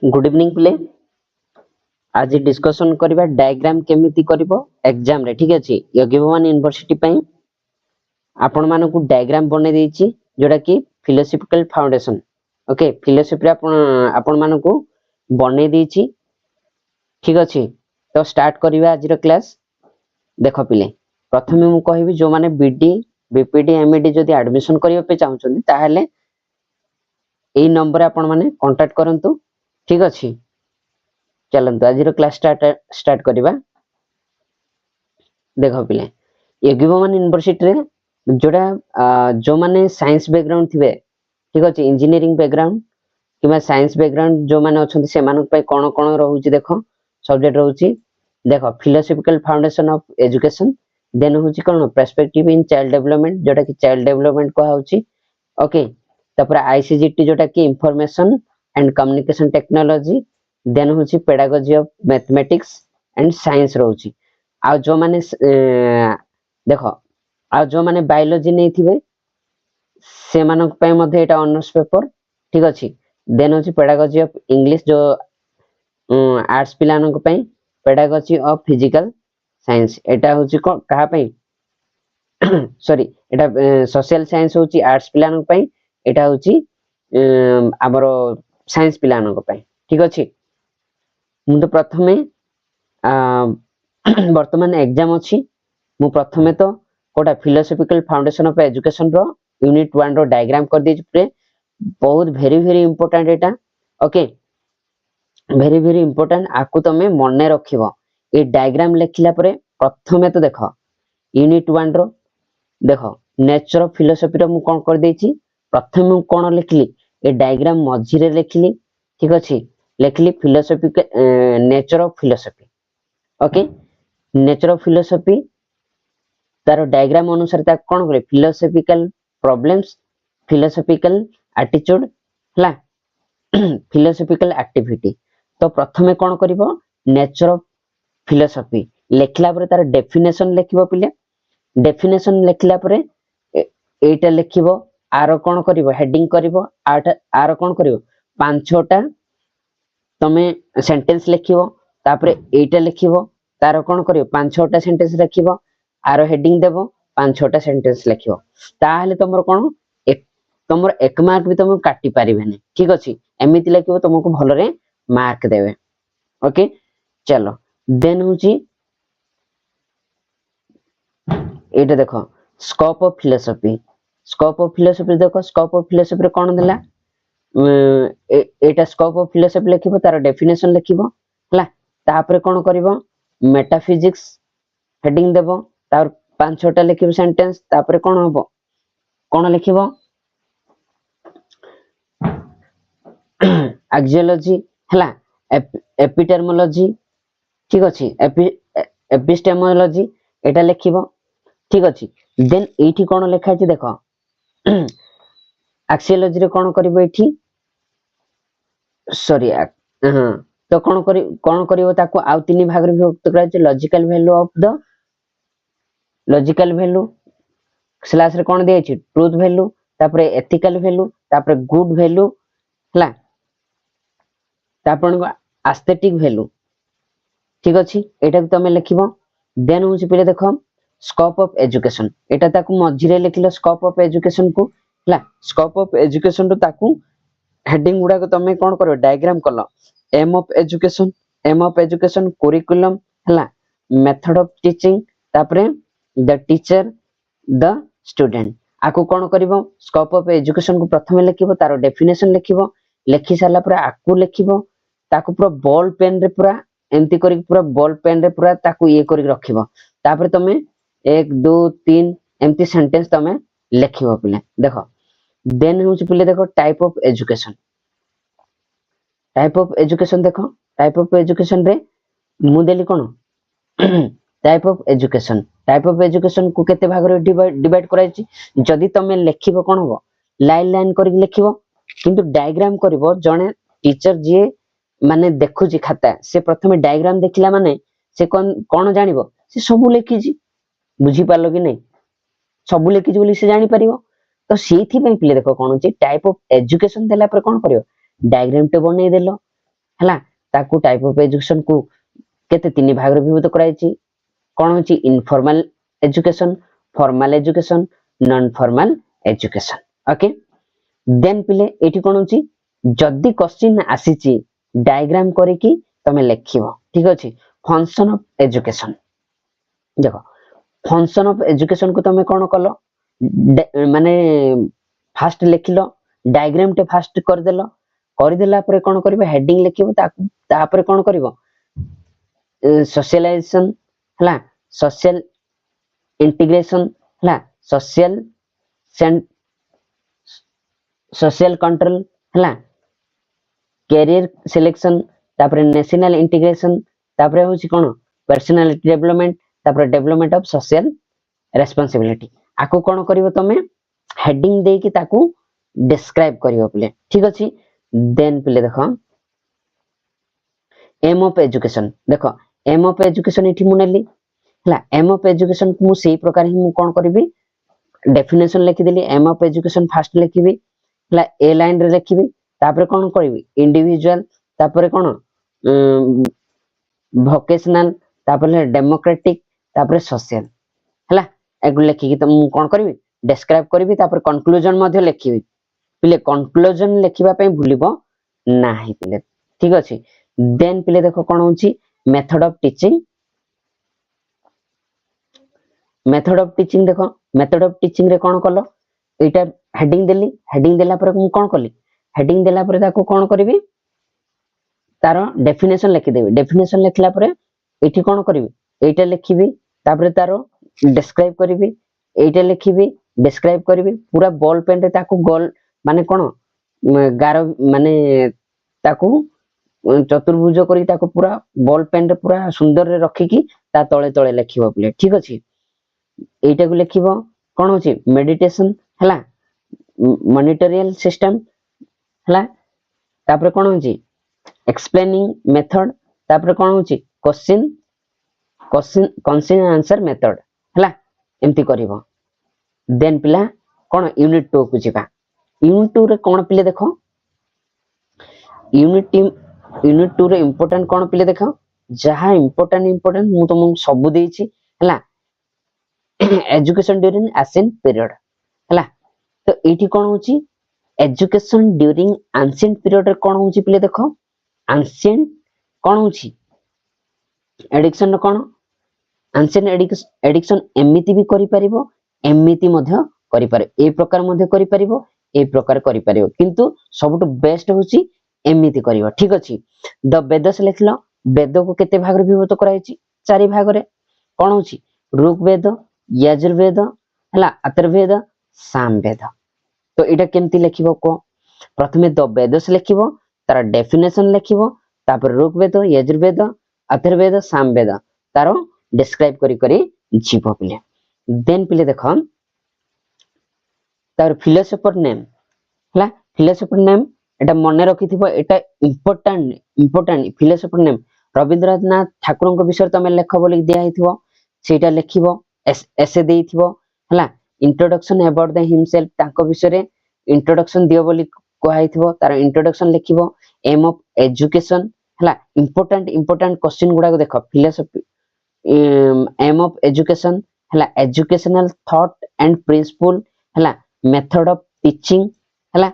Good evening play. आज discussion करबा diagram केमिति करबो एग्जाम रे। ठीक अछि, योगिभवन यूनिवर्सिटी पई आपण मानन को डायग्राम बने देछि जोटा कि फिलोसॉफिकल फाउंडेशन। ओके, फिलोसॉफी आपण मानन को बने देछि। ठीक अछि, तो स्टार्ट करबा आज रो क्लास। देखो पिले, प्रथमे मु कहबी जो माने बीडी बीपीडी एमईडी जदि एडमिशन करियो पे चाहउछन ताहले एई नंबर आपण माने कांटेक्ट करंतु। ठीक अछि, चलंतु आज क्लास स्टार्ट करबा। देखो पिले, योगिभवन यूनिवर्सिटी रे जोड़ा जो माने साइंस बैकग्राउंड थिबे, ठीक अछि, इंजीनियरिंग बैकग्राउंड किबा साइंस बैकग्राउंड जो माने अछंती से मानक पय कोन कोन रहउची। देखो सब्जेक्ट रहउची, देखो philosophical foundation of education, then होची कोन पर्सपेक्टिव इन चाइल्ड डेवलपमेंट जोटा कि चाइल्ड डेवलपमेंट को होची। ओके, तापर आईसीजीटी जोटा कि information and communication technology, then होची pedagogy of mathematics and science रहउची। आ जो माने देखो आ जो माने बायोलॉजी नै थिबे से मानक पय मध्ये एटा ऑनर्स पेपर। ठीक अछि, देन होची पेडागोजी ऑफ इंग्लिश जो आर्ट्स पिलानक पय, पेडागोजी ऑफ फिजिकल साइंस एटा होची कहा पय सॉरी एटा सोशल साइंस होची आर्ट्स पिलानक पय, एटा होची हमरो साइंस पिलानक पय। ठीक अछि, मु तो प्रथमे वर्तमान एग्जाम अछि। मु प्रथमे तो कोटा फिलोसॉफिकल फाउंडेशन ऑफ एजुकेशन रो यूनिट 1 रो डायग्राम कर देछि प्रे। बहुत वेरी इंपोर्टेंट एटा। ओके, वेरी इंपोर्टेंट, आकु तमे मने रखिबो। ए डायग्राम लेखिला परे प्रथमे तो देखो यूनिट 1 रो देखो नेचर ऑफ फिलोसॉफी रो मु कोन कर देछि। प्रथमे मु कोन लेखिली, ए डायग्राम मझी रे लेखिली। ठीक अछि, लेखिली philosophy nature of philosophy. Okay, nature of philosophy तारो डायग्राम अनुसार ता कोन करे फिलोसॉफिकल प्रॉब्लम्स, फिलोसॉफिकल एटीट्यूड हला फिलोसॉफिकल एक्टिविटी। तो प्रथमे कोन करिवो नेचर ऑफ फिलोसॉफी लेखिला परे तार डेफिनेशन लेखिबो पिले। डेफिनेशन लेखिला परे एटा लेखिबो, आरो कोन करिवो हेडिंग करिवो, आरो कोन करिवो 5-6टा तमे सेंटेंस लेखिबो। तापरे एटा लेखिबो, तारो कोन करिवो 5-6टा सेंटेंस लेखिबो, आरो हेडिंग देबो, 5-6टा सेंटेंस लेखिबो। ताहले तमरो कोन तमरो 1 मार्क भी तम काटी पारिबेनी। ठीक अछि, एमिति लेखिबो तुमको भलरे मार्क देबे। ओके, चलो देन होची एटा देखो scope of philosophy. Scope of philosophy देखो, स्कोप ऑफ फिलोसॉफी रे कोन देला, एटा स्कोप ऑफ फिलोसॉफी लेखिबो, तार डेफिनेशन लेखिबो हला। तापरे कोन करिवो मेटाफिजिक्स हेडिंग देबो, तार 5-6टा लेखिबो सेंटेंस। तापरे कोन होबो, कोन लेखिबो एक्सियोलॉजी हला, एपिटर्मोलॉजी। ठीक अछि, एपिस्टेमोलॉजी एटा लेखिबो। ठीक अछि, देन एठी कोन लेखा अछि देखो एक्सियोलॉजी रे कोन करिवो एठी सॉरी हां, तो कोन करिवो ताको आउ 3 भाग रे विभक्त करा अछि। Logical value of the logical value slash रे कोन दे अछि ट्रुथ वैल्यू, तापरे एथिकल वैल्यू, तापरे गुड वैल्यू हला, तापन एस्थेटिक वैल्यू। ठीक अछि, एटा तमे लेखिबो। देन होछि पहिले देखो स्कोप ऑफ एजुकेशन, एटा ताकू मझी रे लेखिलो स्कोप ऑफ एजुकेशन को हला। स्कोप ऑफ एजुकेशन तो ताकू हेडिंग गुडा को तमे कोन करो डायग्राम कलो। Aim of education, aim of education curriculum हला, मेथड ऑफ टीचिंग, तापरे द टीचर द स्टूडेंट। आकू कोन करिवो स्कोप ऑफ एजुकेशन को प्रथमे लेखिबो, तारो डेफिनेशन लेखिबो। लेखि साला पूरा आकू लेखिबो, ताकू पूरा बॉल पेन रे पूरा एमती करी पूरा बॉल पेन रे पूरा ताकू ये करी रखिबो। तापरे तमे 1 2 3 एमती सेंटेंस तमे लेखिबो पिले। देखो देन होछि पिले देखो type of education. Type of education देखो, टाइप ऑफ एजुकेशन रे मु देली कोन type of education. Type of education को केते भाग रे डिवाइड कराई छि। जदी तमे लेखिबो कोन हो लाइन लाइन करी लेखिबो, किंतु डायग्राम करिवो जणे टीचर जे माने देखु छि खाता, से प्रथमे डायग्राम देखिला माने से कोन जानिबो से सब लेखि छि। बुझी पालो कि नै, सब लेखि छि बोली से जानि परिबो। तो सेथि पय पिले देखो कोन छि टाइप ऑफ एजुकेशन देला पर कोन करियो डायग्राम टे बनै देलो। हला ताकू टाइप ऑफ एजुकेशन को केते तीन भाग रे विभक्त कराइछि कोन होछि informal education formal education non formal education okay then पिले एठी कोन होछि जदी क्वेश्चन आसीछि डायग्राम करिकि तमे लिखिबो ठीक अछि फंक्शन ऑफ एजुकेशन देखो फंक्शन ऑफ एजुकेशन को तमे कोन कलो माने फास्ट लिखिलो डायग्राम टे फास्ट कर देला परे कोन करबे हेडिंग लिखिबो ता परे कोन करबो सोशलाइजेशन हला सोशल इंटीग्रेशन हला सोशल कंट्रोल हला कैरियर सिलेक्शन तापरे नेशनल इंटीग्रेशन तापरे होची कोन पर्सनालिटी डेवलपमेंट तापरे डेवलपमेंट ऑफ सोशल रेस्पोंसिबिलिटी आको कोन करिवो तमे हेडिंग दे कि ताकू डिस्क्राइब करिवो पिले ठीक अछि देन पिले देखो एम ऑफ एजुकेशन देखो एम ऑफ एजुकेशन इठी मुनेली हला एम ऑफ एजुकेशन को मु सेही प्रकार ही मु कोन करबी डेफिनेशन लिखि देली एम ऑफ एजुकेशन फास्ट लिखिबी हला ए लाइन रे लिखिबी तापरे कोन करबी इंडिविजुअल तापरे कोन वोकेशनल तापरे डेमोक्रेटिक तापरे सोशल हला एगु लिखि कि त मु कोन करबी डिस्क्राइब करबी तापरे कंक्लूजन मध्ये लिखिबी पिले कंक्लूजन लिखिबा पय भूलिबो नाही पिले ठीक अछि देन पिले देखो कोन होची मेथड ऑफ टीचिंग देखो मेथड ऑफ टीचिंग रे कोन कलो एटा हेडिंग देला पर मु कोन करली हेडिंग देला पर ताको कोन करबी तारो डेफिनेशन लिखि देबी डेफिनेशन लिखला पर एठी कोन करबी एटा लिखिबी तापर तारो डिस्क्राइब करबी एटा लिखिबी डिस्क्राइब करबी पूरा बॉल पेन रे ताको गोल माने कोन गारो माने ताको चतुर्भुज करी ताको पूरा बॉल पेन रे पूरा सुंदर रे रखी की ता तळे तळे लिखिबो पिले ठीक अछि एटा को लिखिबो कोन होची मेडिटेशन हला मॉनिटरियल सिस्टम हला तापर कोन होची एक्सप्लेनिंग मेथड तापर कोन होची क्वेश्चन आंसर मेथड हला एम्ति करिवो देन पिला कोन यूनिट 2 को जिबा यूनिट 2 रे कोन पिले देखो यूनिट 2 रे इंपोर्टेंट कोन पिले देखो जहा इंपोर्टेंट मु तुमको सब देछि हला एजुकेशन ड्यूरिंग एशियंट पीरियड हला तो एठी कोन होची एजुकेशन ड्यूरिंग एशियंट पीरियड रे कोन होची पिले देखो एशियंट कोन होची एडिक्शन कोन एशियंट एडिक्शन एमिति भी करि परिबो एमिति मध्य करि पारे ए प्रकार मध्य करि परिबो ए प्रकार करि परिबो किंतु सबटु बेस्ट होची एमिति करिवो ठीक अछि द वेदस लिखलो वेद को केते भाग रे विभक्त कराइछि चारि भाग रे कोन होची ऋग्वेद यजुर्वेद हला अथर्ववेद सामवेद तो एटा केमति लिखिबो को प्रथमे द वेदस लिखिबो तार डेफिनेशन लिखिबो तापर ऋग्वेद यजुर्वेद अथर्ववेद सामवेद तारो डिस्क्राइब करी जीवो पिले देन पिले देखो तार फिलोसोफर नेम हला फिलोसोफर नेम एटा मने रखिथिबो एटा important philosopher name Rabindranath Thakur को विषय तमे लेख बोली दिया हिथिबो सेटा लिखिबो एसे देइथिबो हला इंट्रोडक्शन अबाउट द हिमसेल्फ ताको विषय रे इंट्रोडक्शन दियो बोली कहैथिबो तार इंट्रोडक्शन लिखिबो एम ऑफ एजुकेशन हला इंपोर्टेंट क्वेश्चन गुडा को देखो फिलोसॉफी एम ऑफ एजुकेशन हला एजुकेशनल थॉट एंड प्रिंसिपल हला मेथड ऑफ टीचिंग हला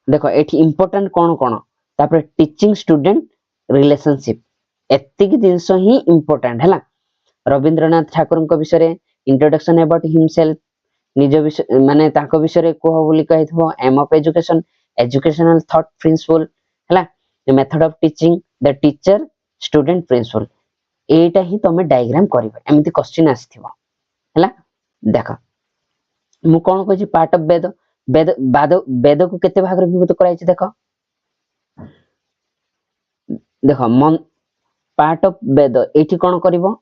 देखो एठी इंपोर्टेंट कोन तापर टीचिंग स्टूडेंट रिलेशनशिप एतिक जिंस ही इंपोर्टेंट हला रविंद्रनाथ ठाकुर को विषय रे इंट्रोडक्शन अबाउट हिमसेल्फ निज विषय माने ताको विषय रे कोह बोली कहैथबो aim of education educational thought principle हला method of teaching the teacher student principle एटा ही तमे डायग्राम करिवो एमिति क्वेश्चन आस्थिबो हला देखो मु कोन कहछि पार्ट ऑफ वेद को केते भाग रे विभक्त कराइछि देखो पार्ट ऑफ वेद एठी कोन करिवो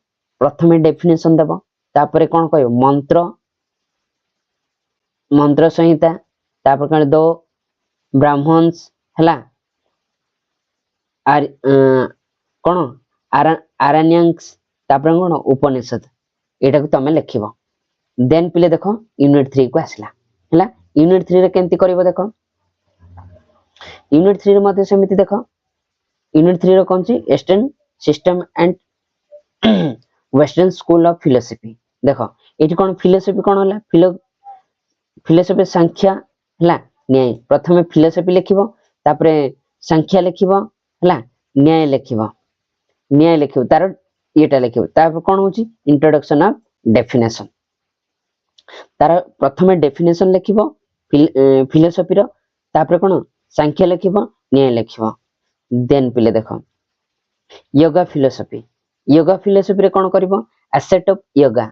प्रथमे डेफिनेशन देबो तापरे कोन कहयो मंत्र संहिता तापर कोन दो ब्राह्मण्स हला आर कोन आरण्यक्स तापर कोन उपनिषद एटा को तमे लिखिबो देन पिले देखो यूनिट 3 को आसला हला यूनिट 3 रे केमति करिवो देखो यूनिट 3 रे मध्ये समिति देखो यूनिट 3 रो कौन सी eastern system and western school of philosophy देखो एठी कोन फिलोसफी कोन होला फिलोसफी संख्या हला न्याय प्रथमे फिलोसफी लिखिबो तापरे संख्या लिखिबो हला न्याय लिखिबो तार एटा लिखिबो तापर कोन होची इंट्रोडक्शन ऑफ डेफिनेशन तार प्रथमे डेफिनेशन लिखिबो फिलोसफी रो तापर कोन संख्या लिखिबो न्याय लिखिबो देन पिले देखो योगा फिलोसफी रे कोन करबो एसेट ऑफ योगा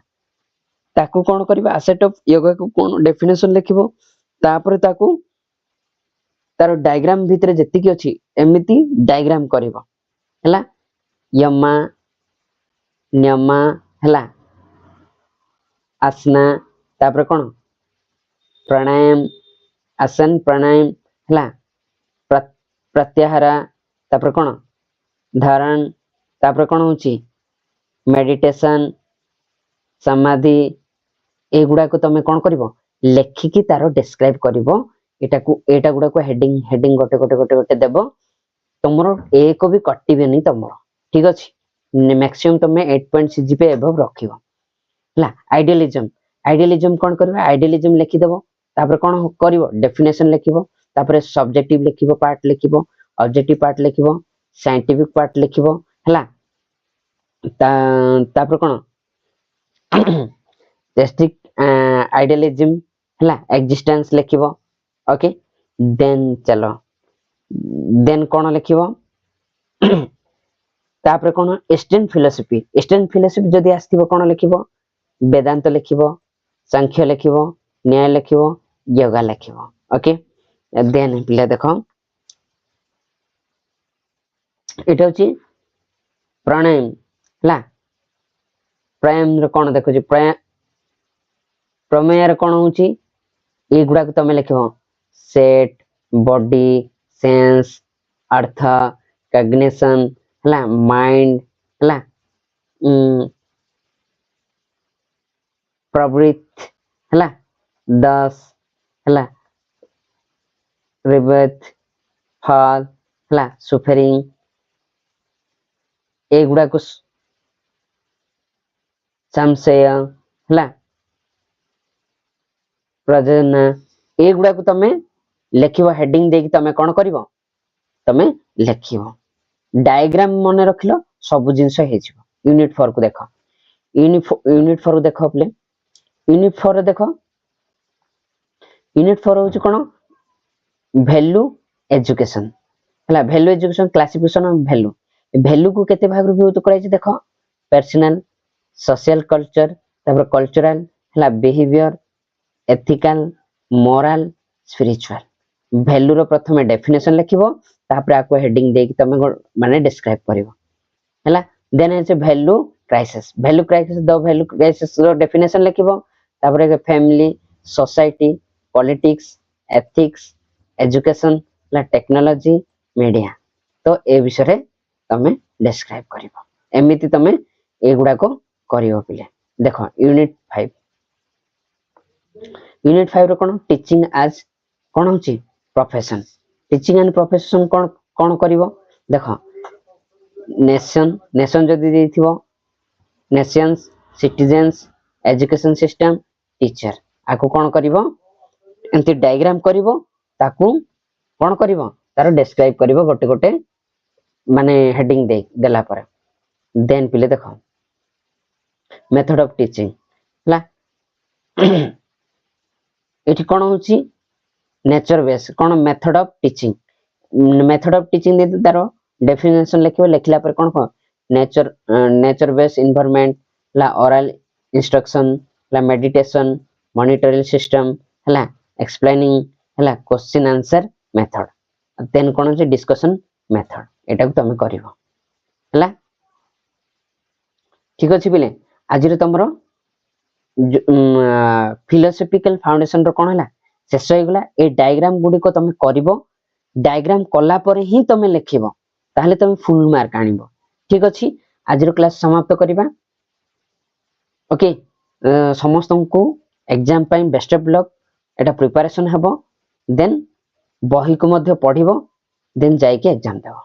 ताकू कोन करबो एसेट ऑफ योगा को कोन डेफिनेशन लिखिबो तापर ताकू तार डायग्राम भितरे जति की अछि एमिति डायग्राम करबो हला यमा न्यमा हला आसना तापर कोन प्राणायाम आसन प्राणायाम हला प्रत्याहार तापर कोन धारण तापर कोन होची मेडिटेशन समाधि एगुडा को तमे कोन करबो लेखिकी तारो डिस्क्राइब करबो एटा गुडा को हेडिंग गोटे देबो तमरो एक भी कटिबेनी तमरो ठीक अछि मैक्सिमम तमे 8 सीजीपीए एबव रखिबो हला आइडियलिज्म कोन करबो आइडियलिज्म लिखि देबो तापर कोन करबो डेफिनेशन लिखिबो तापर सब्जेक्टिव लिखिबो पार्ट लिखिबो ऑब्जेक्टिव पार्ट लिखिबो साइंटिफिक पार्ट लिखिबो हला तापर कोन टेस्टिक आइडियलिज्म हला एग्जिस्टेंस लिखिबो ओके देन चलो देन कोन लिखिबो तापर कोन ईस्टर्न फिलोसफी जदी आस्थिबो कोन लिखिबो वेदांत लिखिबो सांख्य लिखिबो न्याय लिखिबो योगा लिखिबो ओके देन पिला देखो एटा होची प्राणायाम हला प्राणायाम रे कोन देखो जी प्रमेय रे कोन होची ए गुडा को तमे लिखिबो सेट बॉडी सेंस अर्थ कॉग्निशन हला माइंड हला प्रवृत्ति हला दस हला रिबर्थ फॉल हला सुफरिंग ए गुडा को संशय हला प्रजनन ए गुडा को तमे लिखिबो हेडिंग देकी तमे कोन करिवो तमे लिखिबो डायग्राम मने रखिलो सब जिंस हे जिवो यूनिट 4 को देखो यूनिट 4 देखो प्ले यूनिट 4 रे देखो यूनिट 4 होची कोन वैल्यू एजुकेशन हला value education classification of value को केते भाग रू विभक्त कराई छी देखो पर्सनल सोशल कल्चर तापर कल्चरल हला behaviour ethical moral spiritual value रो प्रथमे डेफिनेशन लिखिबो तापर आको हेडिंग देकी तमे माने डिस्क्राइब करिवो हला देन है value crisis the value crisis रो डेफिनेशन लिखिबो तापर family society politics ethics education ला टेक्नोलॉजी मीडिया तो ए विषय रे तमे डिस्क्राइब करिवो एमिति तमे एगुडा को करिवो पिले देखो यूनिट 5 रो कोन टीचिंग एज कोन होची प्रोफेशन टीचिंग एंड प्रोफेशन कोन करिवो देखो नेशन जदी देथिबो nations citizens education system teacher आको कोन करिवो एंती डायग्राम करिवो ताकू कोन करिवो तारो डिस्क्राइब करिवो गोटे माने हेडिंग देला पर देन पिले देखो मेथड ऑफ टीचिंग हला एठी कोन होची नेचर बेस कोन मेथड ऑफ टीचिंग दे तारो डेफिनेशन लिखिबो लिखला पर कोन नेचर बेस एनवायरनमेंट ला ओरल इंस्ट्रक्शन ला मेडिटेशन मॉनिटरिंग सिस्टम हला एक्सप्लेनिंग हला क्वेश्चन आंसर मेथड देन कोन होची डिस्कशन मेथड एटा को तमे करिवो हला ठीक अछि बिले आज रे तमरो फिलोसॉफिकल फाउंडेशन रो कोन हला शेष होई गला ए डायग्राम गुडी को तमे करिवो डायग्राम कला पर ही तमे लिखिबो ताहले तमे फुल मार्क आनिबो ठीक अछि आज रो क्लास समाप्त करिबा ओके समस्त को exam pi best of luck Etah preparation हबो देन बही को मध्य पढिबो देन जाई के एग्जाम देबो।